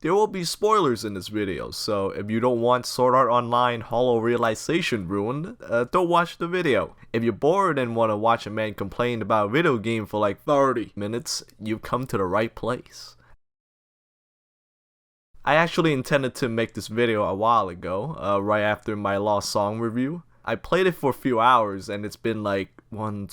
There will be spoilers in this video, so if you don't want Sword Art Online Hollow Realization ruined, don't watch the video. If you're bored and want to watch a man complain about a video game for like 30 minutes, you've come to the right place. I actually intended to make this video a while ago, right after my Lost Song review. I played it for a few hours and it's been like 9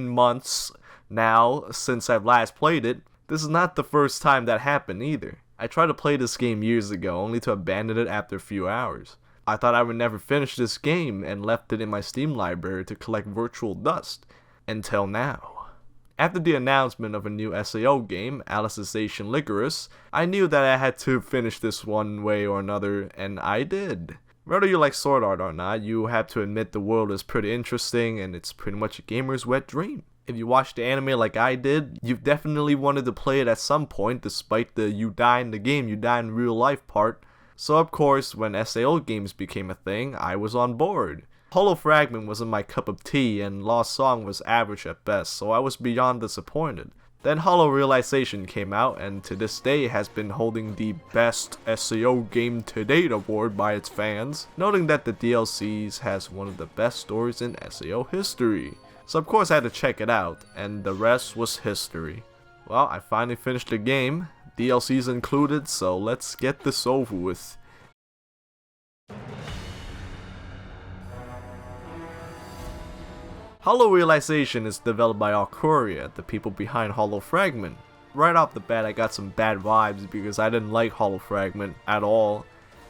months now since I've last played it. This is not the first time that happened either. I tried to play this game years ago only to abandon it after a few hours. I thought I would never finish this game and left it in my Steam library to collect virtual dust. Until now. After the announcement of a new SAO game, Alicization Licorice, I knew that I had to finish this one way or another, and I did. Whether you like Sword Art or not, you have to admit the world is pretty interesting and it's pretty much a gamer's wet dream. If you watch the anime like I did, you've definitely wanted to play it at some point despite the you die in the game, you die in real life part. So of course, when SAO games became a thing, I was on board. Hollow Fragment wasn't my cup of tea and Lost Song was average at best, so I was beyond disappointed. Then Hollow Realization came out and to this day has been holding the best SAO game to date award by its fans, noting that the DLCs has one of the best stories in SAO history. So of course I had to check it out, and the rest was history. Well, I finally finished the game, DLCs included, so let's get this over with. Hollow Realization is developed by Alcuria, the people behind Hollow Fragment. Right off the bat I got some bad vibes because I didn't like Hollow Fragment at all.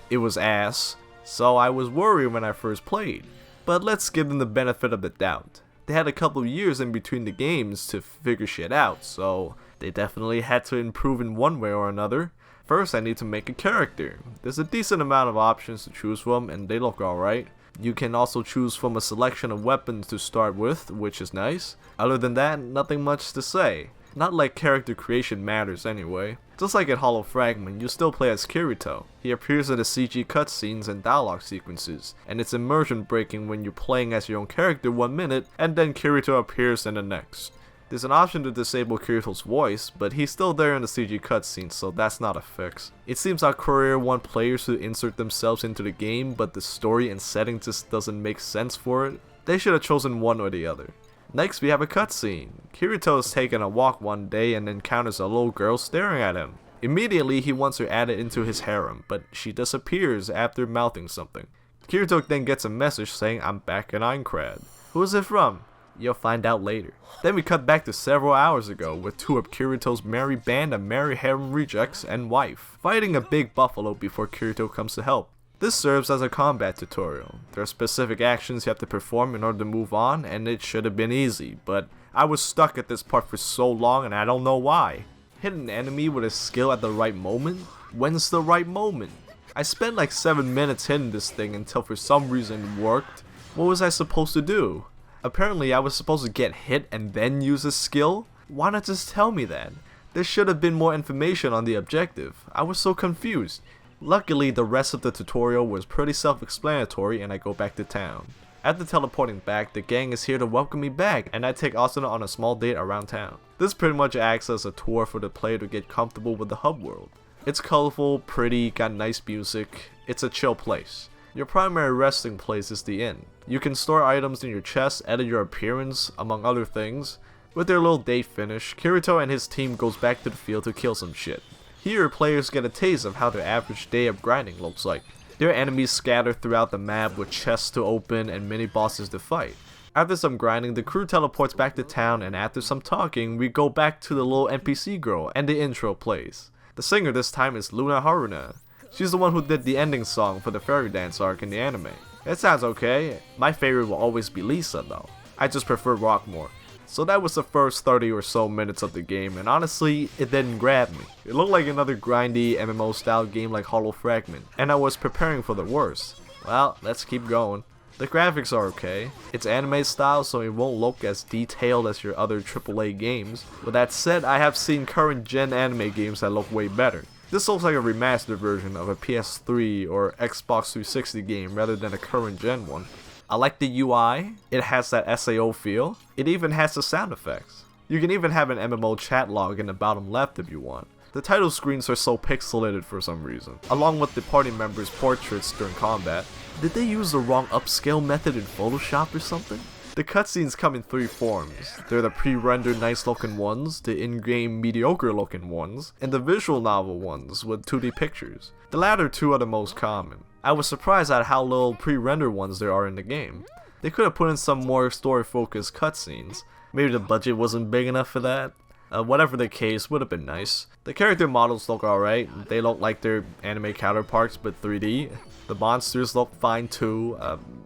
It was ass, so I was worried when I first played. But let's give them the benefit of the doubt. They had a couple of years in between the games to figure shit out, so they definitely had to improve in one way or another. First I need to make a character. There's a decent amount of options to choose from and they look alright. You can also choose from a selection of weapons to start with, which is nice. Other than that, nothing much to say. Not like character creation matters anyway. Just like in Hollow Fragment, you still play as Kirito. He appears in the CG cutscenes and dialogue sequences, and it's immersion breaking when you're playing as your own character 1 minute, and then Kirito appears in the next. There's an option to disable Kirito's voice, but he's still there in the CG cutscenes, so that's not a fix. It seems like Courier want players to insert themselves into the game, but the story and setting just doesn't make sense for it. They should have chosen one or the other. Next we have a cutscene. Kirito is taking a walk one day and encounters a little girl staring at him. Immediately he wants her added into his harem, but she disappears after mouthing something. Kirito then gets a message saying, "I'm back in Aincrad." Who is it from? You'll find out later. Then we cut back to several hours ago with two of Kirito's merry band of merry harem rejects and wife fighting a big buffalo before Kirito comes to help. This serves as a combat tutorial. There are specific actions you have to perform in order to move on, and it should have been easy, but I was stuck at this part for so long and I don't know why. Hit an enemy with a skill at the right moment? When's the right moment? I spent like 7 minutes hitting this thing until for some reason it worked. What was I supposed to do? Apparently I was supposed to get hit and then use a skill? Why not just tell me that? There should have been more information on the objective. I was so confused. Luckily the rest of the tutorial was pretty self-explanatory and I go back to town. After teleporting back, the gang is here to welcome me back and I take Asuna on a small date around town. This pretty much acts as a tour for the player to get comfortable with the hub world. It's colorful, pretty, got nice music. It's a chill place. Your primary resting place is the inn. You can store items in your chest, edit your appearance, among other things. With their little date finished, Kirito and his team goes back to the field to kill some shit. Here, players get a taste of how their average day of grinding looks like. There are enemies scattered throughout the map with chests to open and mini bosses to fight. After some grinding, the crew teleports back to town and after some talking, we go back to the little NPC girl and the intro plays. The singer this time is Luna Haruna. She's the one who did the ending song for the fairy dance arc in the anime. It sounds okay. My favorite will always be Lisa though. I just prefer rock more. So that was the first 30 or so minutes of the game and honestly, it didn't grab me. It looked like another grindy MMO style game like Hollow Fragment, and I was preparing for the worst. Well, let's keep going. The graphics are okay. It's anime style so it won't look as detailed as your other AAA games. With that said, I have seen current gen anime games that look way better. This looks like a remastered version of a PS3 or Xbox 360 game rather than a current gen one. I like the UI, it has that SAO feel, it even has the sound effects. You can even have an MMO chat log in the bottom left if you want. The title screens are so pixelated for some reason, along with the party members' portraits during combat. Did they use the wrong upscale method in Photoshop or something? The cutscenes come in 3 forms. They're the pre-rendered nice looking ones, the in-game mediocre looking ones, and the visual novel ones with 2D pictures. The latter 2 are the most common. I was surprised at how little pre-rendered ones there are in the game. They could have put in some more story-focused cutscenes. Maybe the budget wasn't big enough for that. Whatever the case, would have been nice. The character models look alright. They look like their anime counterparts but 3D. The monsters look fine too.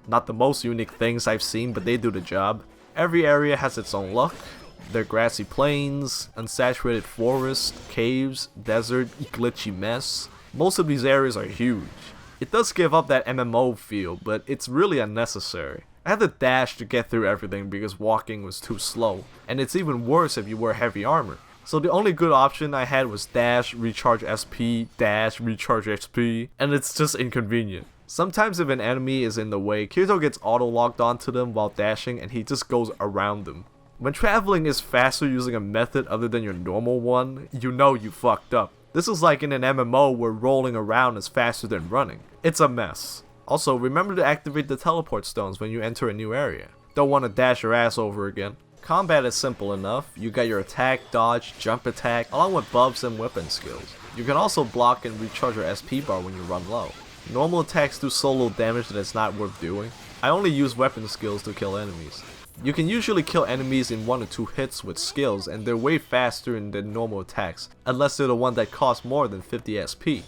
Not the most unique things I've seen, but they do the job. Every area has its own look. There are grassy plains, unsaturated forest, caves, desert, glitchy mess. Most of these areas are huge. It does give up that MMO feel, but it's really unnecessary. I had to dash to get through everything because walking was too slow, and it's even worse if you wear heavy armor. So the only good option I had was dash, recharge SP, dash, recharge XP, and it's just inconvenient. Sometimes if an enemy is in the way, Kirito gets auto-locked onto them while dashing and he just goes around them. When traveling is faster using a method other than your normal one, you know you fucked up. This is like in an MMO where rolling around is faster than running. It's a mess. Also, remember to activate the teleport stones when you enter a new area. Don't want to dash your ass over again. Combat is simple enough. You got your attack, dodge, jump attack, along with buffs and weapon skills. You can also block and recharge your SP bar when you run low. Normal attacks do so little damage that it's not worth doing. I only use weapon skills to kill enemies. You can usually kill enemies in 1 or 2 hits with skills, and they're way faster than normal attacks, unless they're the one that cost more than 50 SP.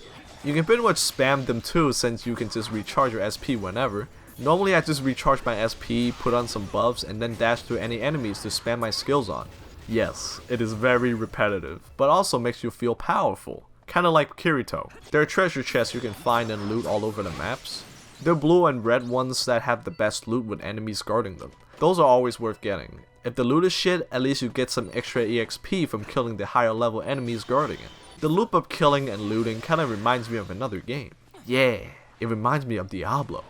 You can pretty much spam them too, since you can just recharge your SP whenever. Normally I just recharge my SP, put on some buffs, and then dash through any enemies to spam my skills on. Yes, it is very repetitive, but also makes you feel powerful. Kinda like Kirito. There are treasure chests you can find and loot all over the maps. They're blue and red ones that have the best loot with enemies guarding them. Those are always worth getting. If the loot is shit, at least you get some extra EXP from killing the higher level enemies guarding it. The loop of killing and looting kinda reminds me of another game. Yeah, it reminds me of Diablo.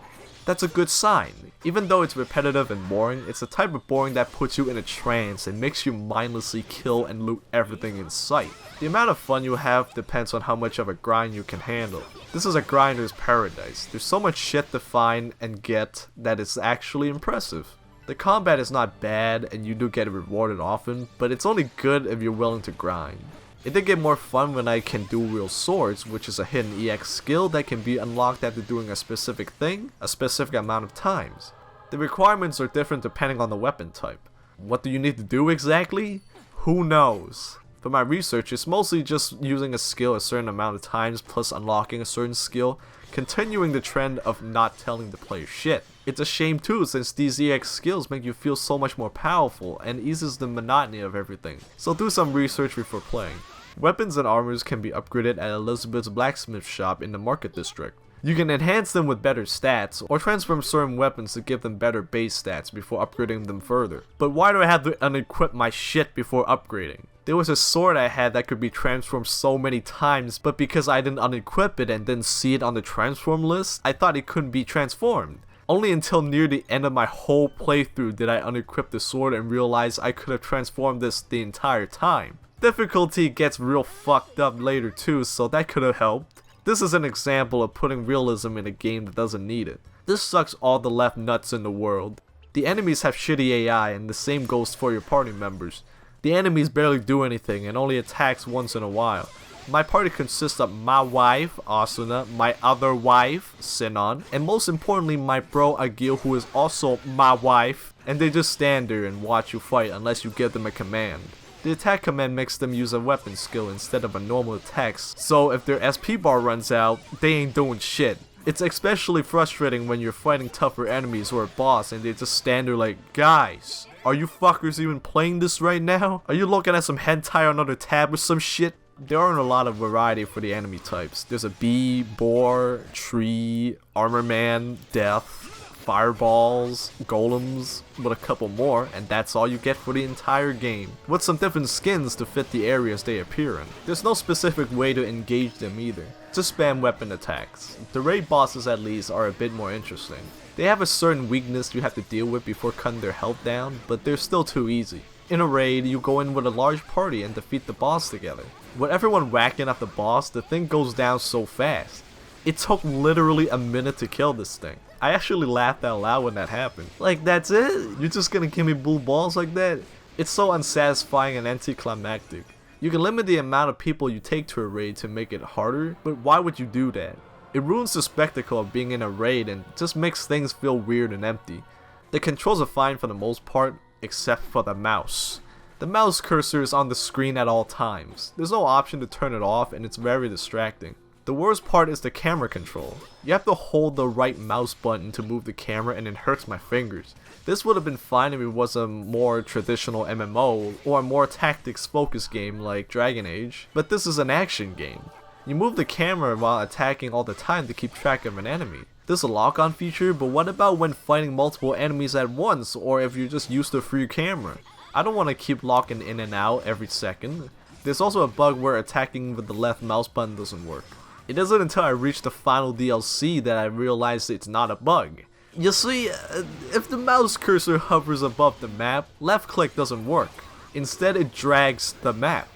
That's a good sign. Even though it's repetitive and boring, it's the type of boring that puts you in a trance and makes you mindlessly kill and loot everything in sight. The amount of fun you have depends on how much of a grind you can handle. This is a grinder's paradise. There's so much shit to find and get that it's actually impressive. The combat is not bad and you do get rewarded often, but it's only good if you're willing to grind. It did get more fun when I can dual-wield swords, which is a hidden EX skill that can be unlocked after doing a specific thing, a specific amount of times. The requirements are different depending on the weapon type. What do you need to do exactly? Who knows? For my research, it's mostly just using a skill a certain amount of times plus unlocking a certain skill, continuing the trend of not telling the player shit. It's a shame too, since these EX skills make you feel so much more powerful and eases the monotony of everything, so do some research before playing. Weapons and armors can be upgraded at Elizabeth's blacksmith shop in the market district. You can enhance them with better stats, or transform certain weapons to give them better base stats before upgrading them further. But why do I have to unequip my shit before upgrading? There was a sword I had that could be transformed so many times, but because I didn't unequip it and didn't see it on the transform list, I thought it couldn't be transformed. Only until near the end of my whole playthrough did I unequip the sword and realize I could have transformed this the entire time. Difficulty gets real fucked up later too, so that could have helped. This is an example of putting realism in a game that doesn't need it. This sucks all the left nuts in the world. The enemies have shitty AI, and the same goes for your party members. The enemies barely do anything and only attacks once in a while. My party consists of my wife, Asuna, my other wife, Sinon, and most importantly my bro Agil, who is also my wife, and they just stand there and watch you fight unless you give them a command. The attack command makes them use a weapon skill instead of a normal attack, so if their SP bar runs out, they ain't doing shit. It's especially frustrating when you're fighting tougher enemies or a boss and they just stand there like, guys, are you fuckers even playing this right now? Are you looking at some hentai on another tab or some shit? There aren't a lot of variety for the enemy types. There's a bee, boar, tree, armor man, death, fireballs, golems, with a couple more, and that's all you get for the entire game, with some different skins to fit the areas they appear in. There's no specific way to engage them either, just spam weapon attacks. The raid bosses at least are a bit more interesting. They have a certain weakness you have to deal with before cutting their health down, but they're still too easy. In a raid, you go in with a large party and defeat the boss together. With everyone whacking at the boss, the thing goes down so fast. It took literally a minute to kill this thing. I actually laughed out loud when that happened. Like, that's it? You're just gonna give me blue balls like that? It's so unsatisfying and anticlimactic. You can limit the amount of people you take to a raid to make it harder, but why would you do that? It ruins the spectacle of being in a raid and just makes things feel weird and empty. The controls are fine for the most part, except for the mouse. The mouse cursor is on the screen at all times. There's no option to turn it off and it's very distracting. The worst part is the camera control. You have to hold the right mouse button to move the camera and it hurts my fingers. This would have been fine if it was a more traditional MMO or a more tactics focused game like Dragon Age, but this is an action game. You move the camera while attacking all the time to keep track of an enemy. There's a lock-on feature, but what about when fighting multiple enemies at once or if you're just used to free camera? I don't want to keep locking in and out every second. There's also a bug where attacking with the left mouse button doesn't work. It isn't until I reach the final DLC that I realized it's not a bug. You see, if the mouse cursor hovers above the map, left click doesn't work. Instead it drags the map.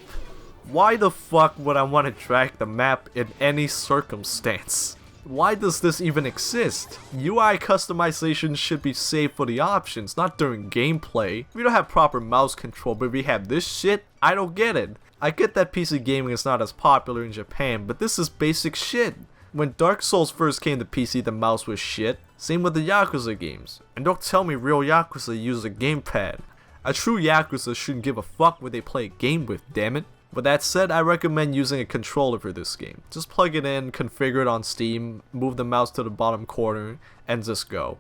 Why the fuck would I want to drag the map in any circumstance? Why does this even exist? UI customization should be saved for the options, not during gameplay. We don't have proper mouse control, but we have this shit? I don't get it. I get that PC gaming is not as popular in Japan, but this is basic shit. When Dark Souls first came to PC, the mouse was shit. Same with the Yakuza games. And don't tell me real Yakuza use a gamepad. A true Yakuza shouldn't give a fuck what they play a game with, damn it. With that said, I recommend using a controller for this game. Just plug it in, configure it on Steam, move the mouse to the bottom corner, and just go.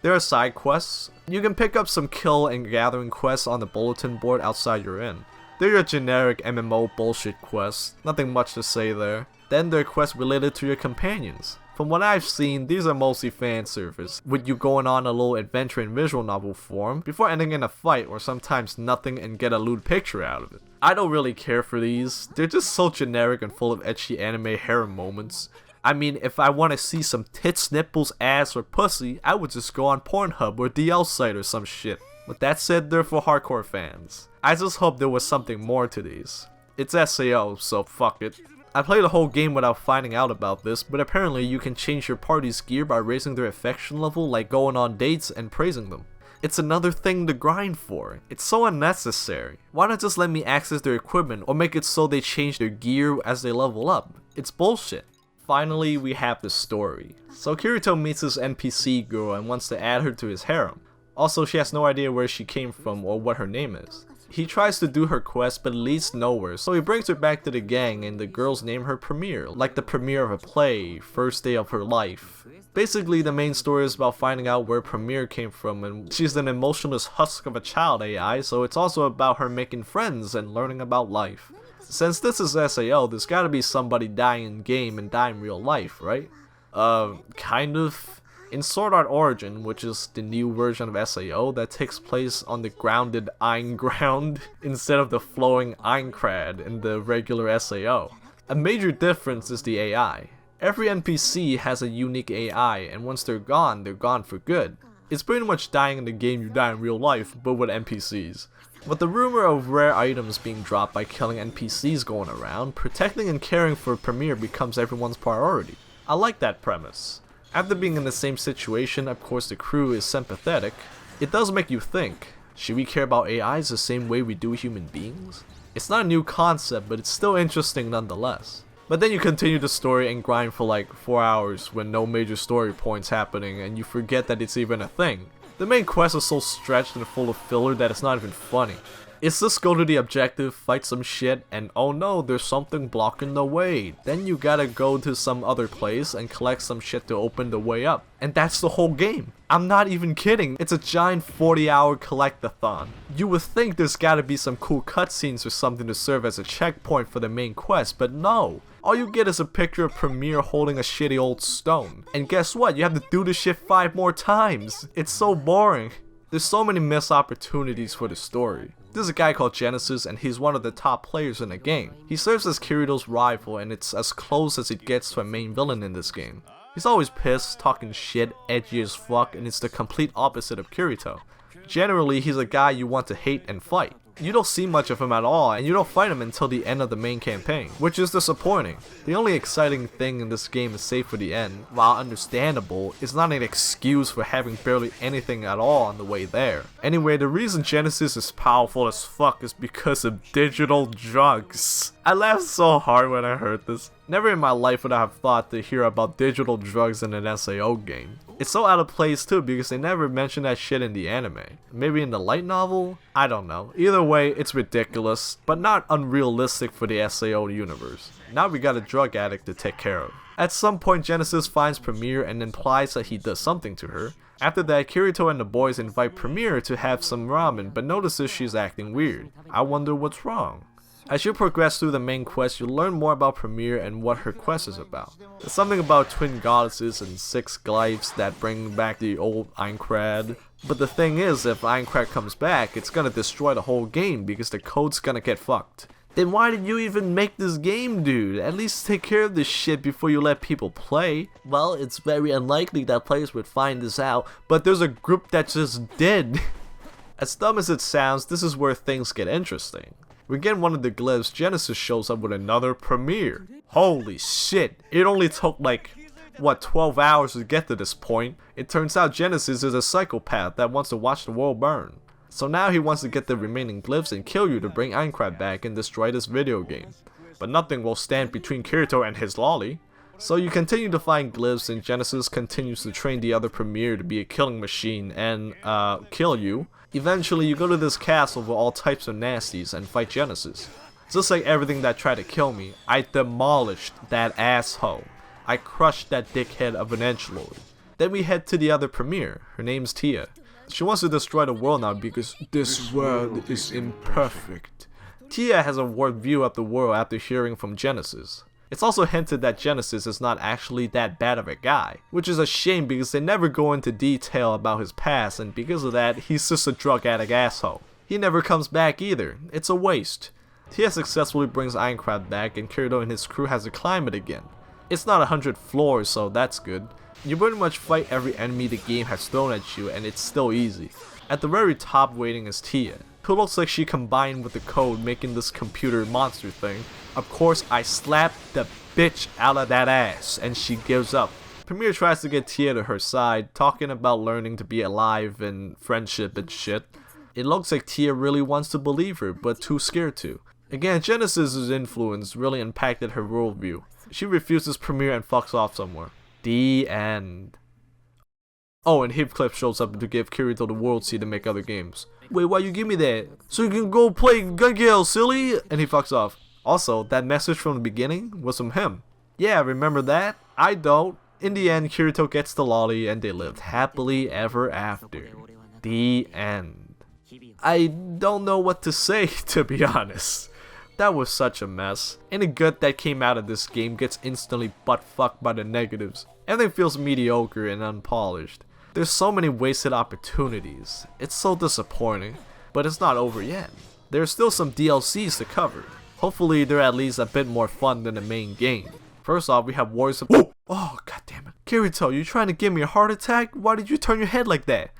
There are side quests. You can pick up some kill and gathering quests on the bulletin board outside your inn. They're your generic MMO bullshit quests, nothing much to say there. Then there are quests related to your companions. From what I've seen, these are mostly fan service, with you going on a little adventure in visual novel form, before ending in a fight or sometimes nothing and get a lewd picture out of it. I don't really care for these, they're just so generic and full of ecchi anime harem moments. I mean, if I want to see some tits, nipples, ass, or pussy, I would just go on Pornhub or DL site or some shit. With that said, they're for hardcore fans. I just hope there was something more to these. It's SAO, so fuck it. I played the whole game without finding out about this, but apparently you can change your party's gear by raising their affection level, like going on dates and praising them. It's another thing to grind for. It's so unnecessary. Why not just let me access their equipment or make it so they change their gear as they level up? It's bullshit. Finally, we have the story. So Kirito meets this NPC girl and wants to add her to his harem. Also, she has no idea where she came from or what her name is. He tries to do her quest but it leads nowhere, so he brings her back to the gang and the girls name her Premiere, like the premiere of a play, first day of her life. Basically, the main story is about finding out where Premiere came from, and she's an emotionless husk of a child AI, so it's also about her making friends and learning about life. Since this is SAO, there's gotta be somebody dying in game and die in real life, right? Kind of. In Sword Art Origin, which is the new version of SAO that takes place on the grounded Ein ground instead of the flowing Eincrad in the regular SAO. A major difference is the AI. Every NPC has a unique AI, and once they're gone for good. It's pretty much dying in the game you die in real life, but with NPCs. With the rumor of rare items being dropped by killing NPCs going around, protecting and caring for Premiere becomes everyone's priority. I like that premise. After being in the same situation, of course the crew is sympathetic. It does make you think, should we care about AIs the same way we do human beings? It's not a new concept, but it's still interesting nonetheless. But then you continue the story and grind for like 4 hours when no major story points happening and you forget that it's even a thing. The main quest is so stretched and full of filler that it's not even funny. It's just go to the objective, fight some shit, and oh no, there's something blocking the way. Then you gotta go to some other place and collect some shit to open the way up. And that's the whole game. I'm not even kidding, it's a giant 40-hour collect-a-thon. You would think there's gotta be some cool cutscenes or something to serve as a checkpoint for the main quest, but no. All you get is a picture of Premiere holding a shitty old stone. And guess what? You have to do this shit 5 more times. It's so boring. There's so many missed opportunities for the story. There's a guy called Genesis and he's one of the top players in the game. He serves as Kirito's rival and it's as close as it gets to a main villain in this game. He's always pissed, talking shit, edgy as fuck, and it's the complete opposite of Kirito. Generally, he's a guy you want to hate and fight. You don't see much of him at all, and you don't fight him until the end of the main campaign, which is disappointing. The only exciting thing in this game is safe for the end. While understandable, it's not an excuse for having barely anything at all on the way there. Anyway, the reason Genesis is powerful as fuck is because of digital drugs. I laughed so hard when I heard this. Never in my life would I have thought to hear about digital drugs in an SAO game. It's so out of place too because they never mention that shit in the anime. Maybe in the light novel? I don't know. Either way, it's ridiculous, but not unrealistic for the SAO universe. Now we got a drug addict to take care of. At some point, Genesis finds Premier and implies that he does something to her. After that, Kirito and the boys invite Premier to have some ramen, but notices she's acting weird. I wonder what's wrong. As you progress through the main quest, you'll learn more about Premier and what her quest is about. There's something about twin goddesses and 6 glyphs that bring back the old Aincrad. But the thing is, if Aincrad comes back, it's gonna destroy the whole game because the code's gonna get fucked. Then why did you even make this game, dude? At least take care of this shit before you let people play. Well, it's very unlikely that players would find this out, but there's a group that just did. As dumb as it sounds, this is where things get interesting. We get one of the glyphs, Genesis shows up with another Premier. Holy shit, it only took like, what, 12 hours to get to this point. It turns out Genesis is a psychopath that wants to watch the world burn. So now he wants to get the remaining glyphs and kill you to bring Aincrad back and destroy this video game. But nothing will stand between Kirito and his lolly. So you continue to find glyphs and Genesis continues to train the other Premier to be a killing machine and, kill you. Eventually, you go to this castle with all types of nasties and fight Genesis. Just like everything that tried to kill me, I demolished that asshole. I crushed that dickhead of an edgelord. Then we head to the other Premier. Her name's Tia. She wants to destroy the world now because this world is imperfect. Tia has a warped view of the world after hearing from Genesis. It's also hinted that Genesis is not actually that bad of a guy, which is a shame because they never go into detail about his past, and because of that, he's just a drug addict asshole. He never comes back either. It's a waste. Tia successfully brings Aincrad back and Kirito and his crew has to climb it again. It's not 100 floors, so that's good. You pretty much fight every enemy the game has thrown at you and it's still easy. At the very top waiting is Tia, who looks like she combined with the code making this computer monster thing. Of course, I slapped the bitch out of that ass and she gives up. Premier tries to get Tia to her side, talking about learning to be alive and friendship and shit. It looks like Tia really wants to believe her, but too scared to. Again, Genesis's influence really impacted her worldview. She refuses Premier and fucks off somewhere. The end. Oh, and Heathcliff shows up to give Kirito the world seed to make other games. Wait, why you give me that? So you can go play Gun Gale, silly? And he fucks off. Also, that message from the beginning was from him. Yeah, remember that? I don't. In the end, Kirito gets the lolly and they lived happily ever after. The end. I don't know what to say, to be honest. That was such a mess. Any good that came out of this game gets instantly butt-fucked by the negatives. Everything feels mediocre and unpolished. There's so many wasted opportunities. It's so disappointing. But it's not over yet. There's still some DLCs to cover. Hopefully they're at least a bit more fun than the main game. First off, we have Warriors of— Oh, goddammit. Kirito, you trying to give me a heart attack? Why did you turn your head like that?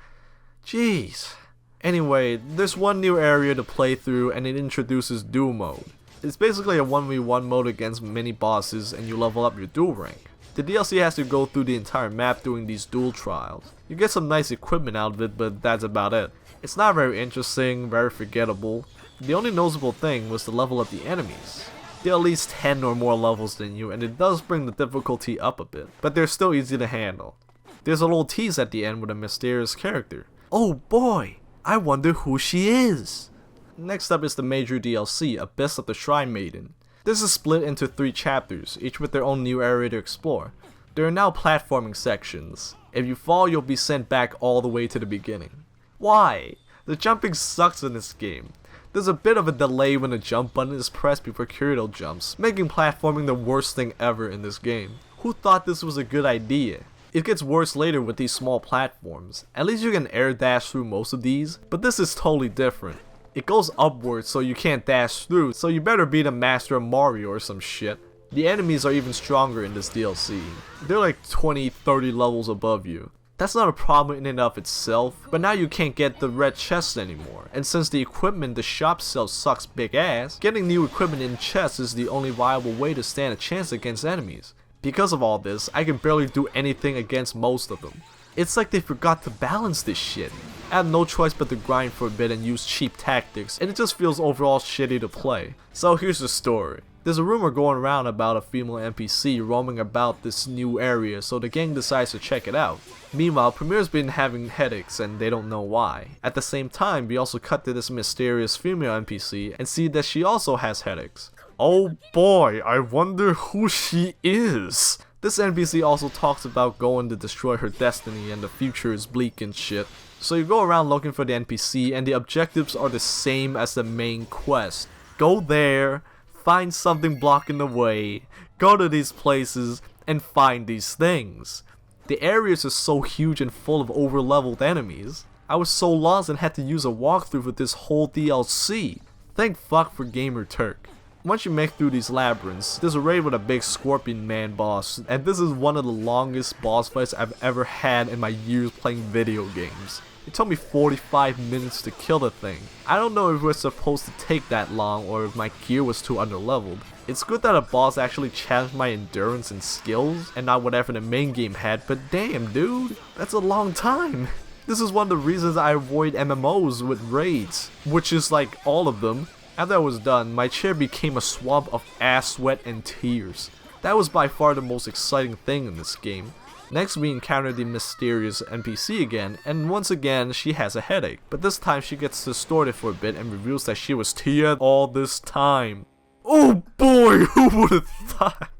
Jeez. Anyway, there's one new area to play through and it introduces duel mode. It's basically a 1v1 mode against mini bosses and you level up your duel rank. The DLC has to go through the entire map doing these duel trials. You get some nice equipment out of it, but that's about it. It's not very interesting, very forgettable. The only noticeable thing was the level of the enemies. They're at least 10 or more levels than you and it does bring the difficulty up a bit, but they're still easy to handle. There's a little tease at the end with a mysterious character. Oh boy! I wonder who she is. Next up is the major DLC, Abyss of the Shrine Maiden. This is split into 3 chapters, each with their own new area to explore. There are now platforming sections. If you fall, you'll be sent back all the way to the beginning. Why? The jumping sucks in this game. There's a bit of a delay when the jump button is pressed before Kirito jumps, making platforming the worst thing ever in this game. Who thought this was a good idea? It gets worse later with these small platforms. At least you can air dash through most of these, but this is totally different. It goes upwards so you can't dash through, so you better be the master of Mario or some shit. The enemies are even stronger in this DLC. They're like 20-30 levels above you. That's not a problem in and of itself, but now you can't get the red chests anymore, and since the equipment the shop sells sucks big ass, getting new equipment in chests is the only viable way to stand a chance against enemies. Because of all this, I can barely do anything against most of them. It's like they forgot to balance this shit. I have no choice but to grind for a bit and use cheap tactics, and it just feels overall shitty to play. So here's the story. There's a rumor going around about a female NPC roaming about this new area, so the gang decides to check it out. Meanwhile, Premier's been having headaches and they don't know why. At the same time, we also cut to this mysterious female NPC and see that she also has headaches. Oh boy, I wonder who she is. This NPC also talks about going to destroy her destiny and the future is bleak and shit. So you go around looking for the NPC and the objectives are the same as the main quest. Go there, find something blocking the way, go to these places, and find these things. The areas are so huge and full of over-leveled enemies. I was so lost and had to use a walkthrough for this whole DLC. Thank fuck for Gamer Turk. Once you make through these labyrinths, there's a raid with a big scorpion man boss, and this is one of the longest boss fights I've ever had in my years playing video games. It took me 45 minutes to kill the thing. I don't know if we're supposed to take that long or if my gear was too underleveled. It's good that a boss actually challenged my endurance and skills and not whatever the main game had, but damn dude, that's a long time. This is one of the reasons I avoid MMOs with raids, which is like all of them. After I was done, my chair became a swamp of ass sweat and tears. That was by far the most exciting thing in this game. Next we encounter the mysterious NPC again, and once again she has a headache, but this time she gets distorted for a bit and reveals that she was Tia all this time. Oh boy, who would've thought?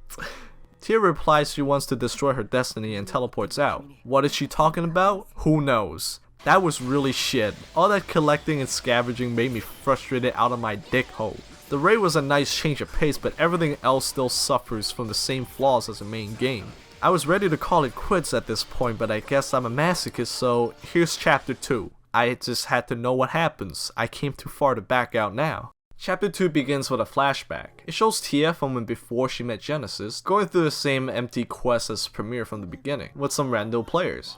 Tia replies she wants to destroy her destiny and teleports out. What is she talking about? Who knows? That was really shit. All that collecting and scavenging made me frustrated out of my dick hole. The raid was a nice change of pace, but everything else still suffers from the same flaws as the main game. I was ready to call it quits at this point, but I guess I'm a masochist, so here's chapter 2. I just had to know what happens. I came too far to back out now. Chapter 2 begins with a flashback. It shows Tia from when before she met Genesis, going through the same empty quest as Premier from the beginning, with some random players.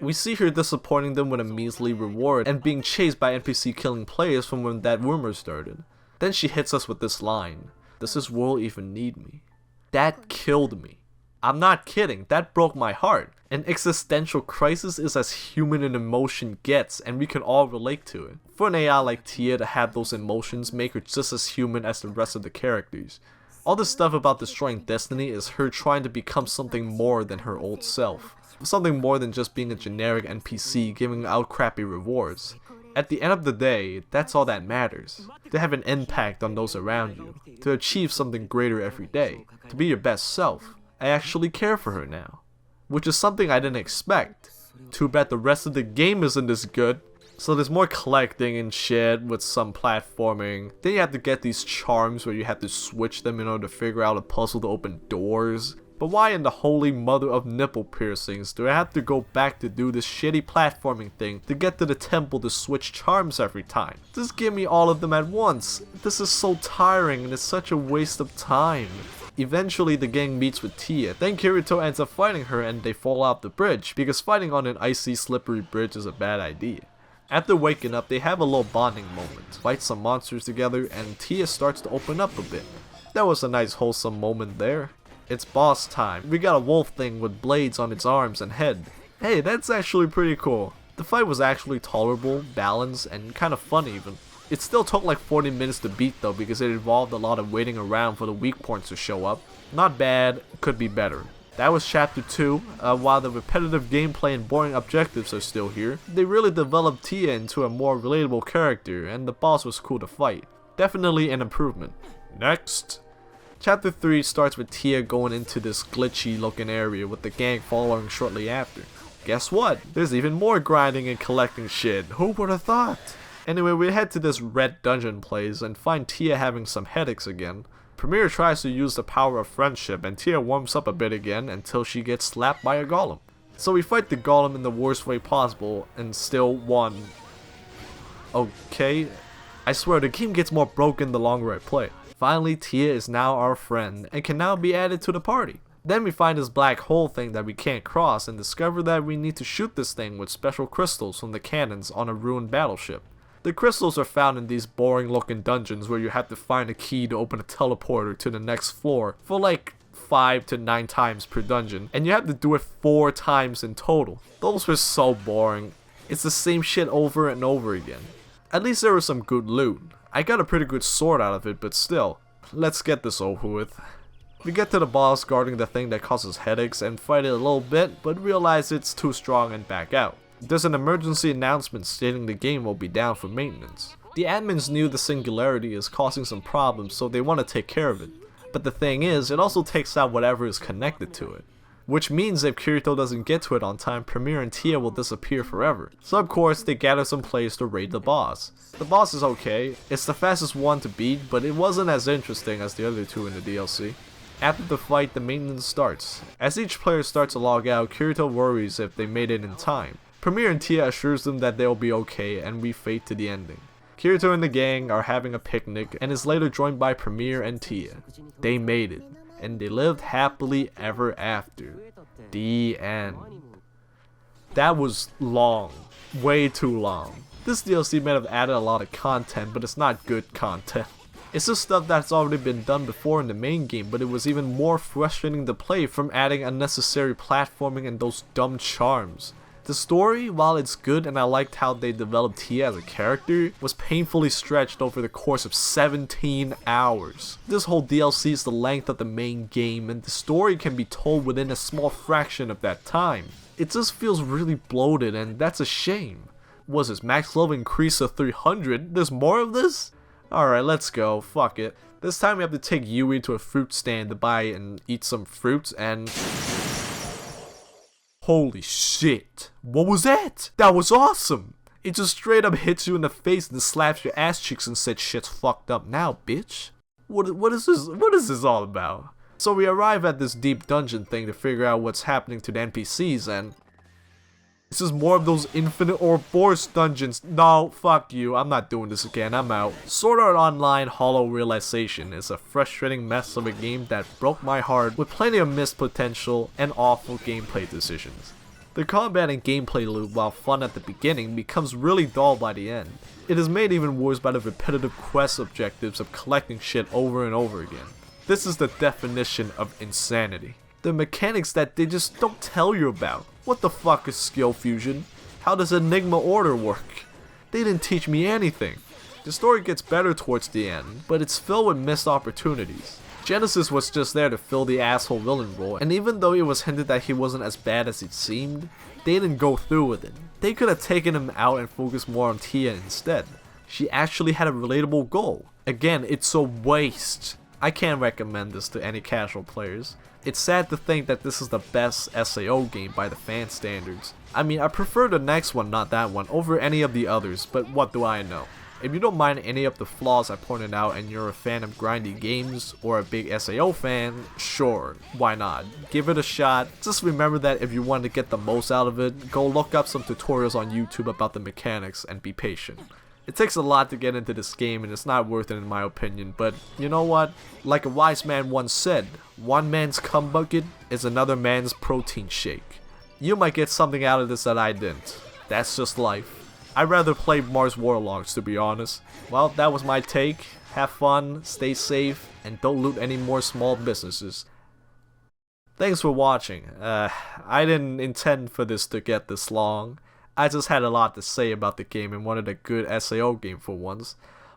We see her disappointing them with a measly reward and being chased by NPC killing players from when that rumor started. Then she hits us with this line: "Does this world even need me?" That killed me. I'm not kidding, that broke my heart. An existential crisis is as human an emotion gets, and we can all relate to it. For an AI like Tia to have those emotions make her just as human as the rest of the characters. All this stuff about destroying destiny is her trying to become something more than her old self. Something more than just being a generic NPC giving out crappy rewards. At the end of the day, that's all that matters. To have an impact on those around you. To achieve something greater every day. To be your best self. I actually care for her now. Which is something I didn't expect. Too bad the rest of the game isn't as good. So there's more collecting and shit with some platforming. Then you have to get these charms where you have to switch them in order to figure out a puzzle to open doors. But why in the holy mother of nipple piercings do I have to go back to do this shitty platforming thing to get to the temple to switch charms every time? Just give me all of them at once. This is so tiring and it's such a waste of time. Eventually the gang meets with Tia, then Kirito ends up fighting her and they fall off the bridge, because fighting on an icy slippery bridge is a bad idea. After waking up, they have a little bonding moment, fight some monsters together, and Tia starts to open up a bit. That was a nice wholesome moment there. It's boss time. We got a wolf thing with blades on its arms and head. Hey, that's actually pretty cool. The fight was actually tolerable, balanced, and kind of fun even. It still took like 40 minutes to beat though, because it involved a lot of waiting around for the weak points to show up. Not bad, could be better. That was chapter 2. While the repetitive gameplay and boring objectives are still here, they really developed Tia into a more relatable character, and the boss was cool to fight. Definitely an improvement. Next! Chapter 3 starts with Tia going into this glitchy looking area with the gang following shortly after. Guess what? There's even more grinding and collecting shit. Who would have thought? Anyway, we head to this red dungeon place and find Tia having some headaches again. Premier tries to use the power of friendship and Tia warms up a bit again until she gets slapped by a golem. So we fight the golem in the worst way possible and still won. Okay, I swear the game gets more broken the longer I play. Finally, Tia is now our friend and can now be added to the party. Then we find this black hole thing that we can't cross and discover that we need to shoot this thing with special crystals from the cannons on a ruined battleship. The crystals are found in these boring looking dungeons where you have to find a key to open a teleporter to the next floor for like 5 to 9 times per dungeon, and you have to do it 4 times in total. Those were so boring. It's the same shit over and over again. At least there was some good loot. I got a pretty good sword out of it, but still. Let's get this over with. We get to the boss guarding the thing that causes headaches and fight it a little bit, but realize it's too strong and back out. There's an emergency announcement stating the game will be down for maintenance. The admins knew the singularity is causing some problems, so they want to take care of it. But the thing is, it also takes out whatever is connected to it. Which means if Kirito doesn't get to it on time, Premier and Tia will disappear forever. So of course, they gather some players to raid the boss. The boss is okay, it's the fastest one to beat, but it wasn't as interesting as the other 2 in the DLC. After the fight, the maintenance starts. As each player starts to log out, Kirito worries if they made it in time. Premier and Tia assures them that they'll be okay, and we fade to the ending. Kirito and the gang are having a picnic and is later joined by Premier and Tia. They made it, and they lived happily ever after. The end. That was long. Way too long. This DLC may have added a lot of content, but it's not good content. It's just stuff that's already been done before in the main game, but it was even more frustrating to play from adding unnecessary platforming and those dumb charms. The story, while it's good and I liked how they developed Tia as a character, was painfully stretched over the course of 17 hours. This whole DLC is the length of the main game, and the story can be told within a small fraction of that time. It just feels really bloated, and that's a shame. Was his max level increased to 300? There's more of this? Alright, let's go. Fuck it. This time we have to take Yui to a fruit stand to buy and eat some fruits, and... holy shit. What was that? That was awesome. It just straight up hits you in the face and slaps your ass cheeks and said shit's fucked up now, bitch. What is this all about? So we arrive at this deep dungeon thing to figure out what's happening to the NPCs, and... this is more of those infinite Ouroboros dungeons. No, fuck you. I'm not doing this again. I'm out. Sword Art Online Hollow Realization is a frustrating mess of a game that broke my heart with plenty of missed potential and awful gameplay decisions. The combat and gameplay loop, while fun at the beginning, becomes really dull by the end. It is made even worse by the repetitive quest objectives of collecting shit over and over again. This is the definition of insanity. The mechanics that they just don't tell you about. What the fuck is skill fusion? How does Enigma Order work? They didn't teach me anything. The story gets better towards the end, but it's filled with missed opportunities. Genesis was just there to fill the asshole villain role, and even though it was hinted that he wasn't as bad as it seemed, they didn't go through with it. They could have taken him out and focused more on Tia instead. She actually had a relatable goal. Again, it's a waste. I can't recommend this to any casual players. It's sad to think that this is the best SAO game by the fan standards. I mean, I prefer the next one, not that one, over any of the others, but what do I know? If you don't mind any of the flaws I pointed out and you're a fan of grindy games or a big SAO fan, sure, why not? Give it a shot. Just remember that if you want to get the most out of it, go look up some tutorials on YouTube about the mechanics and be patient. It takes a lot to get into this game and it's not worth it in my opinion, but you know what? Like a wise man once said, one man's cum bucket is another man's protein shake. You might get something out of this that I didn't. That's just life. I'd rather play Mars Warlords, to be honest. Well, that was my take. Have fun, stay safe, and don't loot any more small businesses. Thanks for watching. I didn't intend for this to get this long. I just had a lot to say about the game and wanted a good SAO game for once.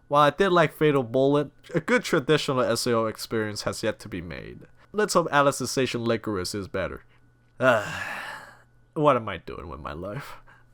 While I did like Fatal Bullet, a good traditional SAO experience has yet to be made. Let's hope Alicization Licorice is better. What am I doing with my life?